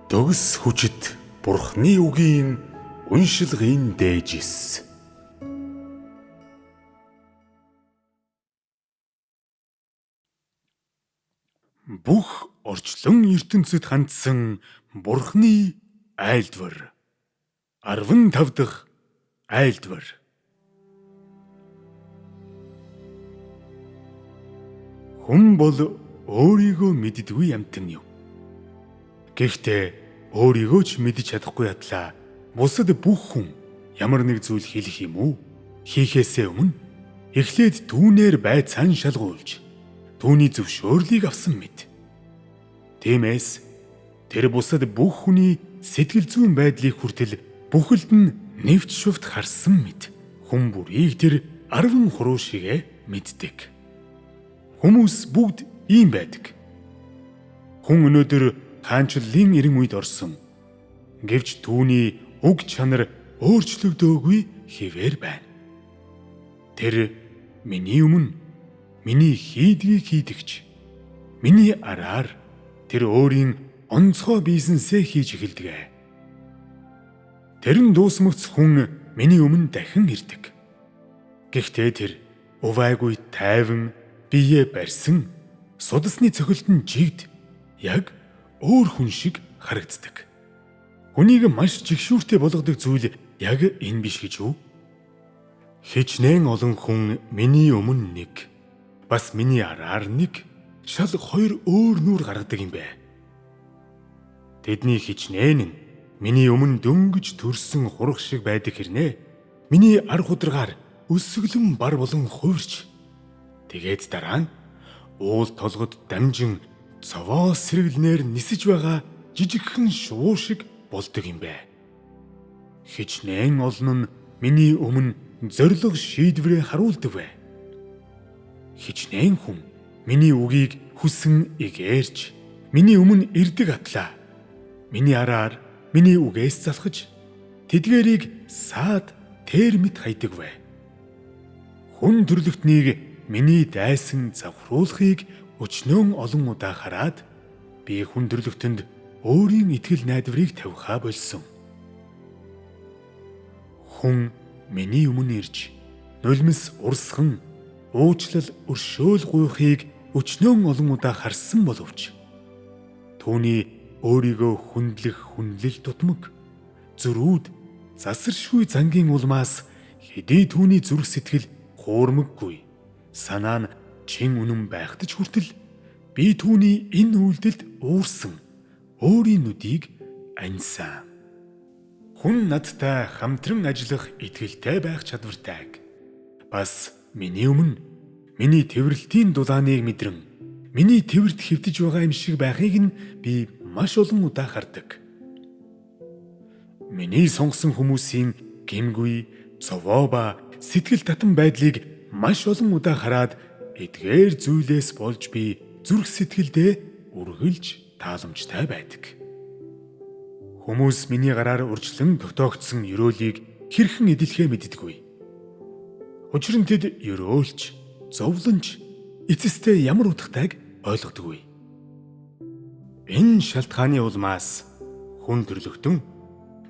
Төгс хүчит Бурхны үгийн уншилгын дээжис. Бүх орчлон ертөнцид хандсан Бурхны айлдвар. 15 дахь айлдвар. Хүн бол өөрийгөө мэддэггүй амьтан юм. Гэхдээ өөрийгөө ч мэдж чадахгүй ядлаа бусад бүх хүн ямар нэг зүйл хэлэх юм уу? Хийхээсээ өмнө эхлээд түүнээр байцаан шалгуулж түүний зөвшөөрлийг авсан мэд. Тиймээс тэр бусад бүх хүний сэтгэл зүйн байдлыг хүртэл бүхэлд нь нэвч шувт харсан мэд. Хүн бүрийг тэр 13 шигэ мэддэг. Хүмүүс бүгд ийм байдаг. Хүн өнөөдөр хаанчлалын эрен үед орсон. Гэвч түүний уг чанар өөрчлөгдөөгүй хэвээр байна. Тэр миний өмнө миний хийдгийг хийдэгч. Миний араар тэр өөрийн онцгой бизнесээ хийж эхэлдэг. Тэрэн дуусмагц хүн миний өмнө дахин ирдэг. Гэхдээ тэр увайгүй тайван бие барьсан судасны цохилтон жигд яг өөр хүн шиг харагддаг. Хүнийг маш жигшүүртэй болгодог зүйл яг энэ биш гэж үү? Хичнээн олон хүн миний өмнө нэг, бас миний араар нэг шал хоёр өөр нүур гаргадаг юм бэ. Тэдний хичнээн нь миний өмнө дөнгөж төрсөн хурах шиг байдаг хэрнээ. Миний ар хударгаар өсөглөн бар болон хувирч. Тэгээд дараа нь уул толгод дамжин цовоо сэргэлнээр нисэж байгаа жижигхэн шувуу шиг болдог юм бэ. Хичнээн олон нь миний өмнө зориг шийдвэрээ харуулдаг вэ. Хичнээн хүн миний үгийг хүсэн игээрч миний өмнө ирдэг атлаа. Миний араар миний үгээс залхаж тэдгэрийг саад термит хайдаг вэ. Хүн төрлөختнийг миний дайсан завхруулахыг өчнөөн олон удаа хараад би хүн төрлөختөнд өөрийн итгэл найдварыг тавихаа болсон. Хүн миний өмнө ирж нулимс урсхан уучлал өршөөл гуйхыг өчнөөн олон удаа харсан боловч түүний өөрийгөө хүндлэх хүнлэл тутмаг зөрүүд засаршгүй зангийн улмаас хэдий түүний зүрх сэтгэл хуурмаггүй санаа нь чин үнэн байхдаж хүртэл би түүний энэ үйлдэлд уурсан өөрийн нүдийг аньсан. Хүн надтай хамтран ажиллах итгэлтэй байх чадвартайг. Бас миний өмнө миний тэврэлтийн дулааныг мэдрэн миний тэврт хэвтэж байгаа юм шиг байхыг нь би маш олон удаа хардаг. Миний сонгосон хүмүүсийн гэмгүй, цовоо ба сэтгэл татан байдлыг маш олон удаа хараад эдгээр зүйлээс болж би зүрх сэтгэлдээ үргэлж тааламжтай байдаг. Хүмүүс миний гараар урьдчилан тогтоогдсон ёроолыг хэрхэн эдэлхээ мэддэггүй. Учир нь тэд ёроолч, зовлонч, эцэстээ ямар утгатайг ойлгодоггүй. Энэ шалтгааны улмаас хүн төрлөختөн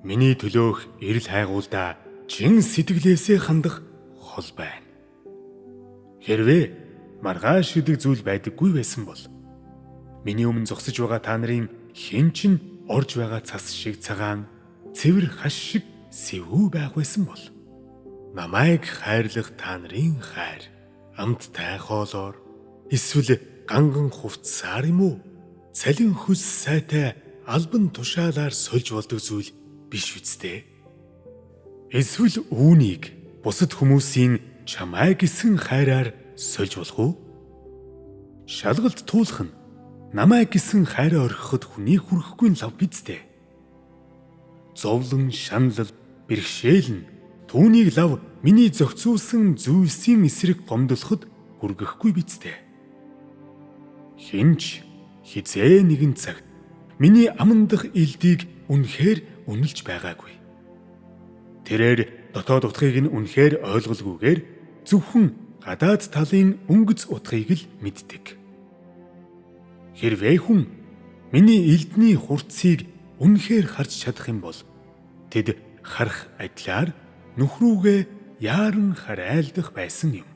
миний төлөөх эрэл хайгуулдаа чин сэтгэлээсээ хандах хол байна. Хэрвээ маргааш гэдэг зүйл байдаггүй байсан бол миний өмнө зогсож байгаа та нарын хэн ч орж байгаа цас шиг цагаан, цэвэр хаш шиг сэвүү байх байсан бол намайг хайрлах та нарын хайр амттай хоолоор эсвэл ганган хувцсаар юм уу? Цалин хөс сайтай албан тушаалаар сольж болдог зүйл биш үсттэй. Эсвэл үүнийг бусад хүмүүсийн чамай гэсэн хайраар сольж болох уу? Шалгалт туулах нь намай гэсэн хайраа орхиход хүнийг хүрэхгүй нь лав бидтэй. Зовлон, шаналл, бэрхшээл нь түүнийг лав миний зохицуулсан зүйлсийн эсрэг гомдлоход хүргэхгүй бидтэй. Хинч хизээ нэгэн цаг миний аман дахь элдийг үнэхээр үнэлж байгаагүй. Тэрээр дотоод утгыг нь үнэхээр ойлголгүйгээр зөвхөн гадаад талын өнгөц утгыг л мэддэг. Хэрвээ хүн миний элдний хурцыг үнэхээр харж чадах юм бол тэд харах адилаар нөхрүүгээ яаран харайлдах байсан юм.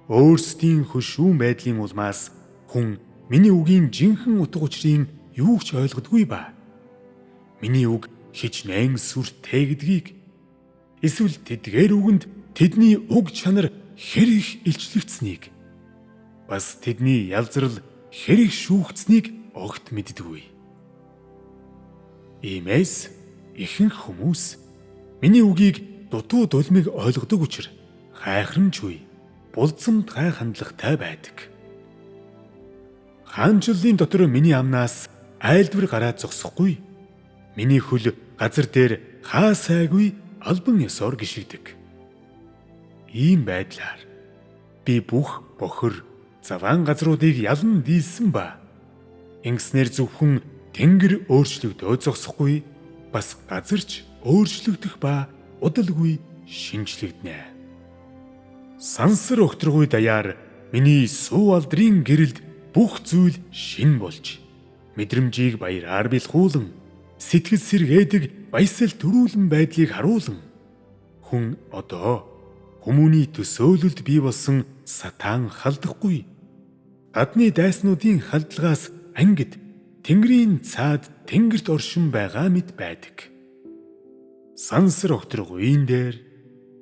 Өөрсдийн хөшүүн байдлын улмаас хүн миний үгийн жинхэнэ утга учирыг юу ч ойлгодгүй ба. Миний үг хичнээн сүртэй гэдгийг эсвэл тэдгээр үгэнд тэдний уг чанар хэр их илчлэгдсэнийг бас тэдний ялзрал хэр их шүүгдсэнийг огт мэддэггүй. Иймээс ихэнх хүмүүс миний үгийг дутуу дулмыг ойлгодог учраас хайхрамжгүй, булзамт гай хандлагатай байдаг. Хаанчлалын дотор миний амнаас айлдвар гараад зогсохгүй. Миний хөл газар дээр хаа сайгүй албан ёсоор гიშгдэг. Ийм байдлаар би бүх бохор заваан газруудыг ялан дийлсэн ба ингэснээр зөвхөн тэнгэр өөрчлөгдөө зогсохгүй, бас газарч өөрчлөгдөх ба удалгүй шинжлэгдэнэ. Сансар өгтргүй даяар миний суу алдрын гэрэлд бүх зүйл шин болж, мэдрэмжийг баяраар бэлхүүлэн, сэтгэл сэргээдэг баясал төрүүлэн байдлыг харуулan хүн одоо хүмүүний төсөөлөлд бий болсон сатан халдахгүй. Гадны дайснуудын халдлагаас ангид Тэнгэрийн цаад тэнгэрт оршин байгаа мэт байдаг. Сансар өгтргүйн дээр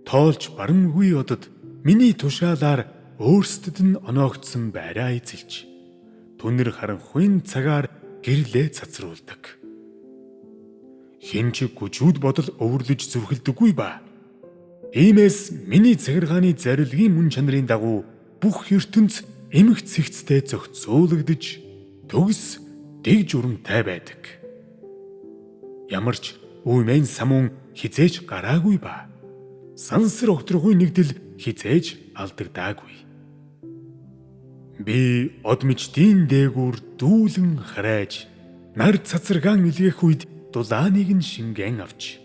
тоолж барамгүй одод миний тушаалаар өөрсдөд нь оноогдсон байраа эзэлж, түнэр харанхуйн цагаар гэрлээ цацруулдаг. Хинч гүжүүд бодол өвөрлөж зүрхэлдэггүй ба. Иймээс миний цагиргааны зарилгын мөн чанарын дагуу бүх ертөнц эмх цэгцтэй зохицуулагдж, төгс дэг журамтай байдаг. Ямарч үмэн самун хизээж гараагүй ба. Сансар өгтргүй нэгдэл хизээж алдагдаагүй. Би од мичдийн дээгүүр дүүлэн харайж, нар цацаргаан илгээх үед дулааныг нь шингэн авч,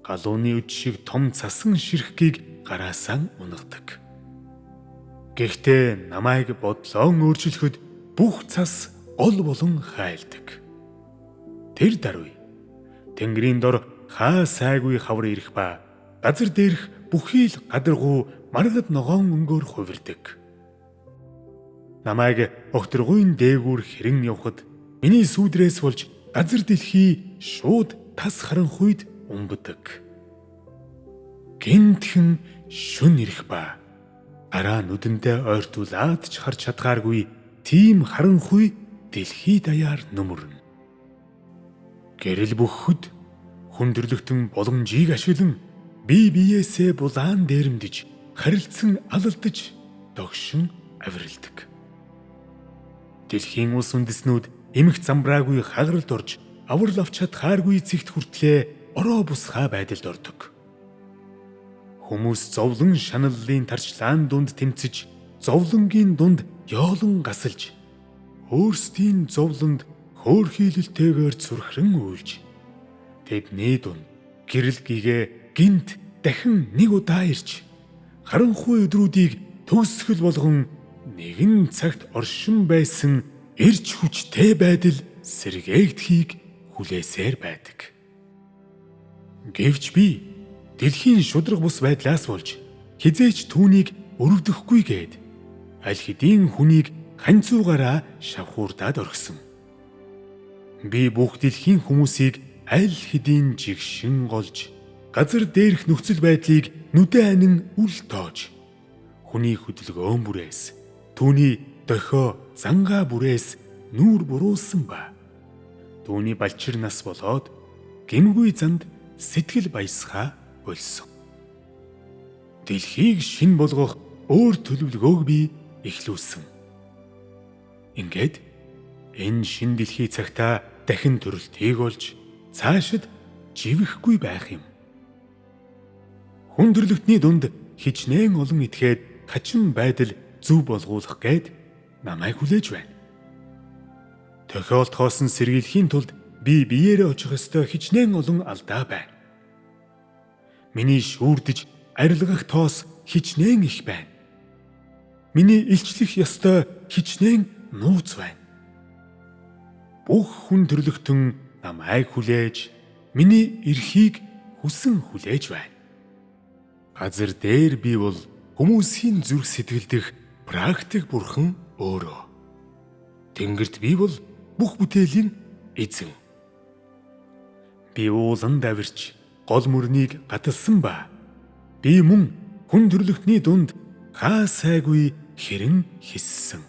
галууны үд шиг том цасан ширхгийг гараасаа унагадаг. Гэхдээ намайг бодлоон өөрчлөхөд бүх цас ол болон хайлдаг. Тэр даруй Тэнгэрийн дор хаа сайгүй хавар ирэх ба газар дээрх бүхий л гадаргуу маргад ногоон өнгөөр хувирдаг. Намайг өгтргүйн дээгүүр хэрэн явхад миний сүүдрээс болж газар дэлхий шууд тас харанхуйд умбадаг. Гинтхэн шүн ирэх ба араа нүдэндээ ойртуулаад ч харж чадгааргүй тийм харанхуй дэлхий даяар нүмернэ. Гэрэл бөхөд хүндрэлтэн боломжийг ашиглан бие биеэсээ булаан дээрэмдэж, харилцан алалдаж, догшин авиралдаг. Дэлхийн ус үндэснүүд эмх замбраагүй хагаралд орж, аврал авч чадхааргүй цэгт хүртлээ ороо бусгай байдалд ордог. Хүмүүс зовлон шаналлын тарчлаан дунд тэмцэж, зовлонгийн дунд ёолон гасалж, өөрсдийн зовлонд хөөрхийлэлтэйгээр зүрхрэн үйлж, тэдний дунд гэрэл гээгээ гинт дахин нэг удаа ирж, харанхуй өдрүүдийг төгсгөл болгон нэгэн цагт оршин байсан эрч хүчтэй байдал сэргээгдэхийг хүлээсээр байдаг. Гэвч би дэлхийн шудраг бус байдлаас болж хизээч түүнийг өрөвдөхгүйгээд аль хэдийн хүнийг ханцуугаараа шавхуурдаад орхисон. Би бүх дэлхийн хүмүүсийг аль хэдийн жигшин голж, газар дээрх нөхцөл байдлыг нүдэн анин үл тоож, хүний хөдөлгөөн бүрээс, түүний дохио зангаа бүрээс нүүр буруулсан ба түүний балчир нас болоод гэмгүй занд сэтгэл баясгаа болсон. Дэлхийг шин болгох өөр төлөвлөгөөг би эхлүүлсэн. Ингээд энэ шин дэлхий цагтаа дахин төрөлтийг олж цаашид живэхгүй байх юм. Хүн төрлөختний дунд хичнээн олон итгээд хачин байдал зөв болгуулах гээд намайг хүлээж байна. Тохиолдохоос нь сэргийлэхийн тулд би биеэрээ очих ёстой хичнээн олон алдаа байна. Миний шүүрдэж арилгах тоос хичнээн их байна. Миний илчлэх ёстой хичнээн нууц байна. бүх хүн төрлөختөн намайг хүлээж миний эрхийг хүсэн хүлээж байна. Газар дээр би бол хүмүүсийн зүрх сэтгэл дэх практик бурхан өөрөө. Тэнгэрт би бол бүх бүтээлийн эзэн. Би уулан давирч гол мөрнийг гаталсан ба би мөн хүн төрлөختний дунд хаа сайгүй хэрэн хиссэн.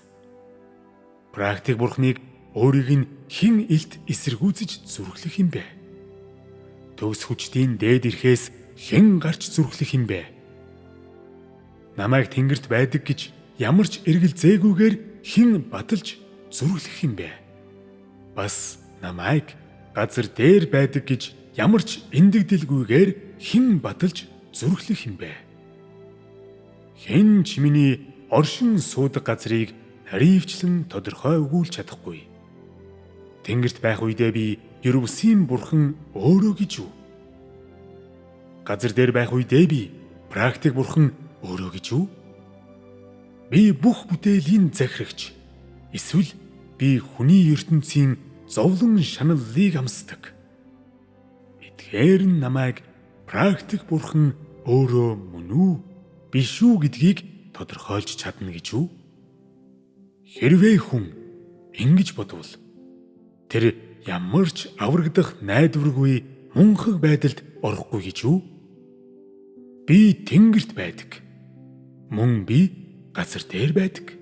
Практик бурхныг өөрийг нь хэн илт эсэргүүцэж зүрхлэх юм бэ? Төгс хүчтийн дээд эрхээс хэн гарч зүрхлэх юм бэ? Намайг тэнгэрт байдаг гэж ямар ч эргэлзээгүйгээр хэн баталж зүрхлэх юм бэ? Бас намайг газар дээр байдаг гэж ямар ч эндэгдэлгүйгээр хэн баталж зүрхлэх юм бэ? Хэн ч миний оршин суудаг газрыг наривчлан тодорхой өгүүлж чадахгүй. Тэнгэрт байх үедээ би Ерөвсийн бурхан өөрөө гэж үү? Газар дээр байх үедээ би практик бурхан өөрөө гэж үү? Би бүх бүтээлийн захирагч. Эсвэл би хүний ертөнцийн зовлон шаналлыг амсдаг. Эдгээр нь намайг практик бурхан өөрөө мөн үү? Биш үү гэдгийг тодорхойлж чадна гэж үү? Хэрвээ хүн ингэж бодвол тэр ямар ч аврагдах найдваргүй мунхаг байдалд орохгүй гэж үү? Би тэнгэрт байдаг. Мөн би газар дээр байдаг.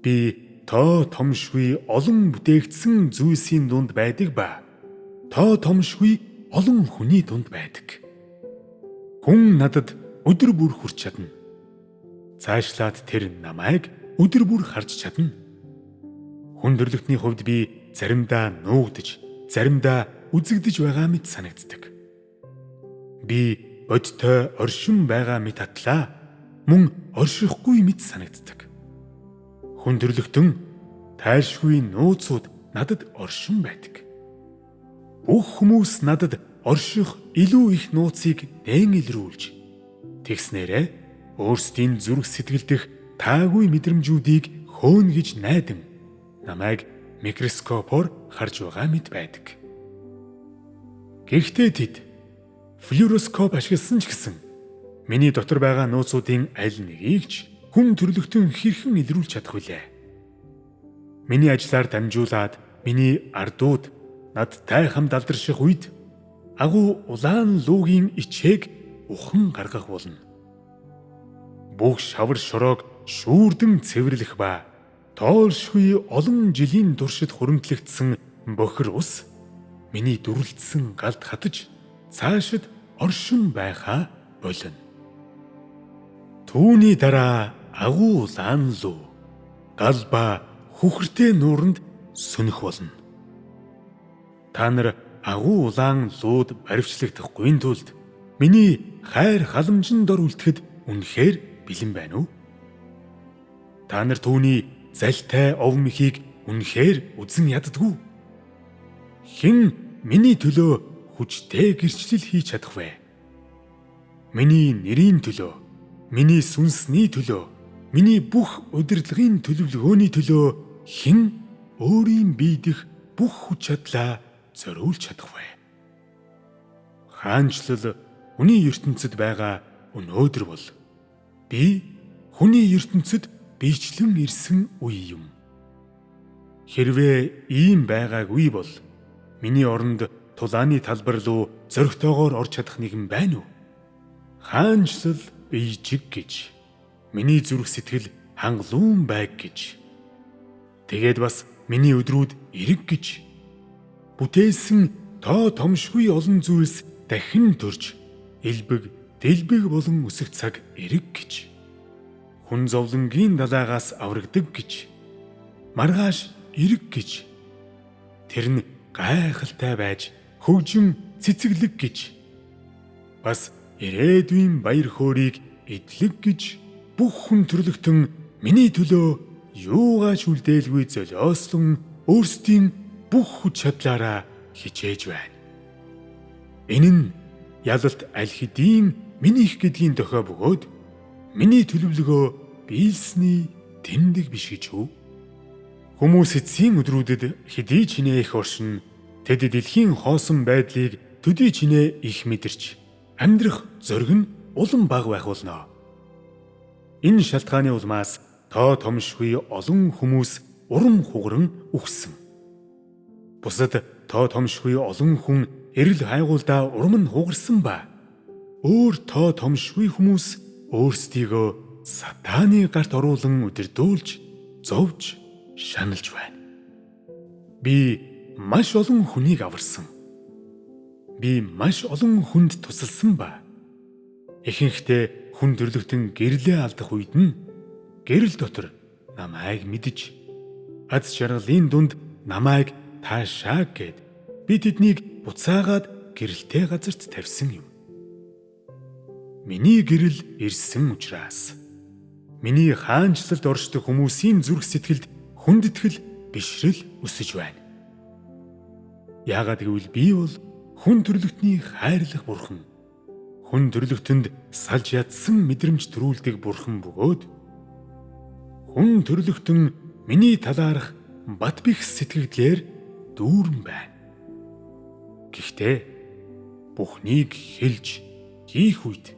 Би тоо томшгүй олон бүтээгдсэн зүйлсийн дунд байдаг ба тоо томшгүй олон хүний дунд байдаг. Хүн надад өдөр бүр хүрч чадна. Цаашлаад тэр намайг өдөр бүр харж чадна. Хүн төрлөختний хувьд би заримдаа нуугдж, заримдаа үзэгдэж байгаа мэт санагддаг. Би бодтой оршин байгаа мэт атлаа, мөн оршихгүй мэт санагддаг. Хүн төрлөختөн тайлшгүй нууцуд надад оршин байдаг. Бүх хүмүүс надад орших илүү их нууцыг дээн илрүүлж, тэгснээрээ өөрсдийн зүрх сэтгэл дэх таагүй мэдрэмжүүдийг хөөн гэж найдан намайг микроскопоор харж байгаа мэт байдаг. Гэхдээ тэд флюороскоп ашигласан ч гэсэн миний дотор байгаа нууцуудын аль нэгийг ч хүн төрлөختөн хэрхэн илрүүлж чадах вүлээ? Миний ажлаар дамжуулаад миний ардууд надтай хамт алдарших үед агуу улаан луугийн ичээг ухан гаргах болно. Бүх шавар шороог шүүрдэн цэвэрлэх ба тоолшгүй олон жилийн туршид хуримтлагдсан бохир ус миний дүрлэлтсэн галд хатаж цаашид оршин байхаа болно. Түүний дараа агуу улаан луу гал ба хүхртэй нууранд сөнөх болно. Та нар агуу улаан лууд баривчлагдахгүй тулд миний хайр халамжин дор үлдэхэд үнэхээр бэлэн байна уу? Та нар түүний залтай овмхийг үнэхээр үзэн яддаггүй. Хэн миний төлөө хүчтэй гэрчлэл хийж чадах вэ? Миний нэрийн төлөө, миний сүнсний төлөө, миний бүх удирдлагын төлөвлөгөөний төлөө хэн өөрийн биедэх бүх хүч чадлаа зориулж чадах вэ? Хаанчлал хүний ертөнцид байгаа өнөөдөр бол би хүний ертөнцид бичлэн ирсэн үе юм. Хэрвээ ийм байгаагүй бол миний оронд тулааны талбар руу зөрөгтэйгээр орж чадах нэгэн байна уу? Хаанчлал бийжиг гэж, миний зүрх сэтгэл хангалуун байг гэж, тэгээд бас миний өдрүүд эрэг гэж, бүтээсэн тоо томшгүй олон зүйлс дахин төрж, элбэг, дэлбэг болон өсөх цаг эрэг гэж, хүн зовлонгийн далаагаас аврагдаг гэж, маргааш эрэг гэж, тэр нь гайхалтай байж хөгжин цэцэглэг гэж, бас ирээдүйн баяр хөөргийг эдлэг гэж бүх хүн төрлөختөн миний төлөө юугаач үлдээлгүй золиослон өөрсдийн бүх хүч чадлаараа хичээж байна. Энэ нь ялалт аль хэдийн минийх гэдгийн дохио бөгөөд миний төлөвлөгөө биелсний тэмдэг биш гэж үү? Хүмүүс эцсийн өдрүүдэд хэдий чинээ их оршин, тэд дэлхийн хоосон байдлыг төдий чинээ их мэдэрч, амьдрах зориг нь улам бага байх болно. Энэ шалтгааны улмаас тоо томшгүй олон хүмүүс урам хугаран үхсэн. Бусад тоо томшгүй олон хүн эрэл хайгуулдаа урам нь хугарсан ба өөр тоо томшгүй хүмүүс өөрсдийгөө сатааны гарт оруулан удирдуулж, зовж, шаналж байна. Би маш олон хүнийг аварсан. Би маш олон хүнд тусалсан ба ихэнхдээ хүн төрлөختөн гэрлээ алдах үед нь гэрэл дотор намайг мэдж, аз жаргалын дунд намайг таашаа гэд би тэднийг буцаагаад гэрэлтэй газарт тавьсан юм. Миний гэрэл ирсэн учраас миний хаанчлалд оршдог хүмүүсийн зүрх сэтгэлд хүндэтгэл бишрэл өсөж байна. Яагаад гэвэл би бол хүн төрлөختний хайрлах бурхан, хүн төрлөختөнд салж ядсан мэдрэмж төрүүлдэг бурхан бөгөөд хүн төрлөختөн миний талаарх бат бих сэтгэлээр дүүрэн байна. Гэхдээ бүхнийг хэлж хийх үед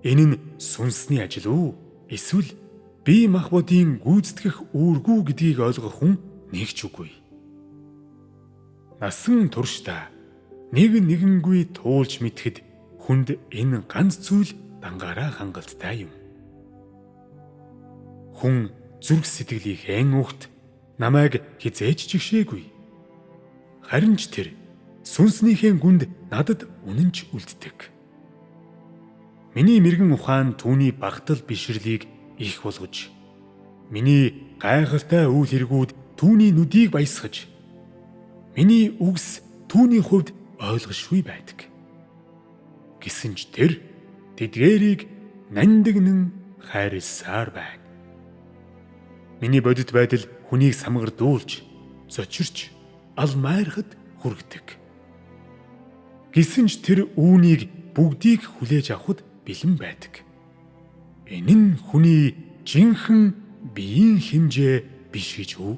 энэ нь сүнсний ажил үү? Эсвэл бие махбодын гүйцэтгэх үүргүү гэдгийг ойлгох хүн нэг ч үгүй. Насан туршдаа нэгэнгүй туулж мэдхэд хүнд энэ ганц зүйл дангаараа хангалттай юм. Хүн зүрх сэтгэлийнхэн угт намайг хизээж чигшээгүй. Харин ч тэр сүнснийхэн гүнд надад үнэнч үлддэг. Миний мэрэгэн ухаан түүний багтал бишрлийг их болгож, миний гайхалтай үйл хэрэгүүд түүний нүдийг баясгаж, миний үгс түүний хувьд ойлгошгүй байдаг. Гэсэн ч тэр тэдгээрийг нандинан хайрласаар байна. Миний бодит байдал хүнийг самгардуулж, зочирч, алмайрахад хүргэдэг. Гэсэн ч тэр үүнийг бүгдийг хүлээж авахд бэлэн байдаг. Энэ нь хүний жинхэнэ биеийн хэмжээ биш гэж үү?